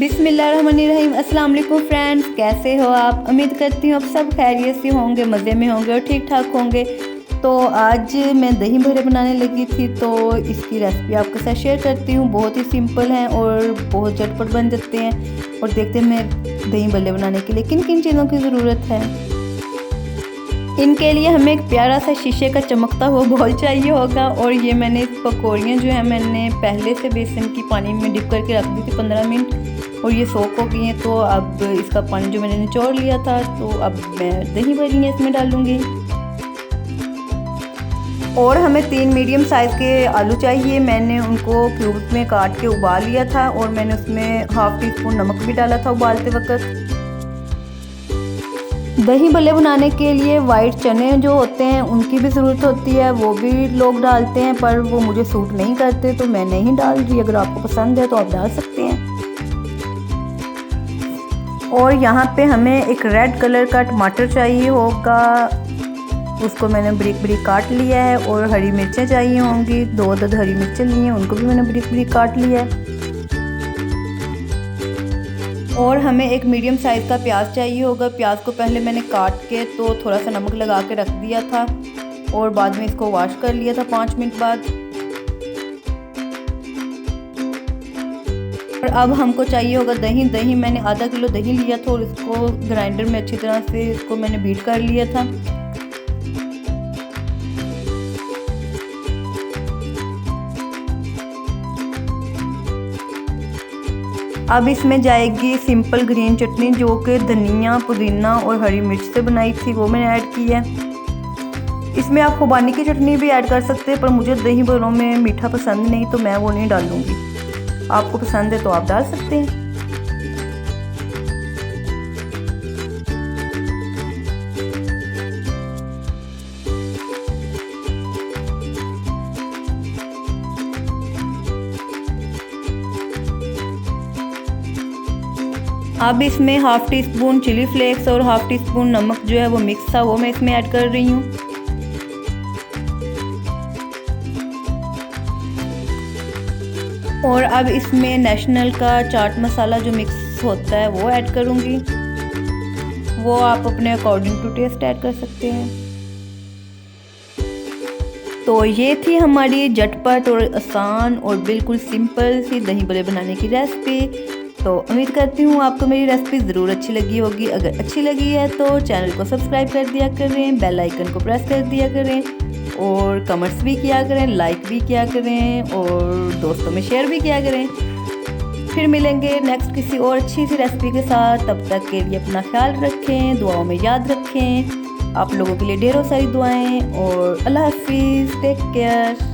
बिस्मिल्लाहिर्रहमानिर्रहीम। अस्सलाम वालेकुम फ्रेंड्स, कैसे हो आप? उम्मीद करती हूँ आप सब खैरियत से होंगे, मज़े में होंगे और ठीक ठाक होंगे। तो आज मैं दही बड़े बनाने लगी थी, तो इसकी रेसिपी आपके साथ शेयर करती हूँ। बहुत ही सिंपल हैं और बहुत झटपट बन जाते हैं। और देखते हैं मैं दही बड़े बनाने के लिए किन किन चीज़ों की ज़रूरत है। इनके लिए हमें एक प्यारा सा शीशे का चमकता हुआ बाउल चाहिए होगा। और ये मैंने पकौड़ियाँ जो है मैंने पहले से बेसन की पानी में डिप करके रख दी थी 15 मिनट, और ये सोख हो गई हैं। तो अब इसका पानी जो मैंने निचोड़ लिया था, तो अब मैं दही बड़ी इसमें डालूँगी। और हमें 3 मीडियम साइज़ के आलू चाहिए। मैंने उनको क्यूब्स में काट के उबाल लिया था, और मैंने उसमें ½ टीस्पून नमक भी डाला था उबालते वक्त। दही बल्ले बनाने के लिए वाइट चने जो होते हैं उनकी भी ज़रूरत होती है। वो भी लोग डालते हैं, पर वो मुझे सूट नहीं करते, तो मैं नहीं डाल रही। अगर आपको पसंद है तो आप डाल सकते हैं। और यहाँ पे हमें एक रेड कलर का टमाटर चाहिए होगा, उसको मैंने बारीक बारीक काट लिया है। और हरी मिर्चें चाहिए होंगी, 2 अदद हरी मिर्चें ली हैं, उनको भी मैंने बारीक बारीक काट लिया है। और हमें एक मीडियम साइज़ का प्याज चाहिए होगा। प्याज को पहले मैंने काट के तो थोड़ा सा नमक लगा के रख दिया था, और बाद में इसको वॉश कर लिया था 5 मिनट बाद। और अब हमको चाहिए होगा दही। दही मैंने आधा किलो दही लिया था, और इसको ग्राइंडर में अच्छी तरह से इसको मैंने बीट कर लिया था। अब इसमें जाएगी सिंपल ग्रीन चटनी, जो कि धनिया, पुदीना और हरी मिर्च से बनाई थी, वो मैंने ऐड की है। इसमें आप खुबानी की चटनी भी ऐड कर सकते हैं, पर मुझे दही बड़ों में मीठा पसंद नहीं, तो मैं वो नहीं डालूँगी। आपको पसंद है तो आप डाल सकते हैं। अब इसमें ½ टीस्पून चिली फ्लेक्स और ½ टीस्पून नमक जो है वो मिक्स था, वो मैं इसमें ऐड कर रही हूँ। और अब इसमें नेशनल का चाट मसाला जो मिक्स होता है वो ऐड करूँगी। वो आप अपने अकॉर्डिंग टू टेस्ट ऐड कर सकते हैं। तो ये थी हमारी झटपट और आसान और बिल्कुल सिंपल सी दही बड़े बनाने की रेसिपी। तो उम्मीद करती हूँ आपको मेरी रेसिपी ज़रूर अच्छी लगी होगी। अगर अच्छी लगी है तो चैनल को सब्सक्राइब कर दिया करें, बेल आइकन को प्रेस कर दिया करें, और कमेंट्स भी किया करें, लाइक भी किया करें, और दोस्तों में शेयर भी किया करें। फिर मिलेंगे नेक्स्ट किसी और अच्छी सी रेसिपी के साथ। तब तक के लिए अपना ख्याल रखें, दुआओं में याद रखें। आप लोगों के लिए ढेरों सारी दुआएं, और अल्लाह हाफिज़, टेक केयर।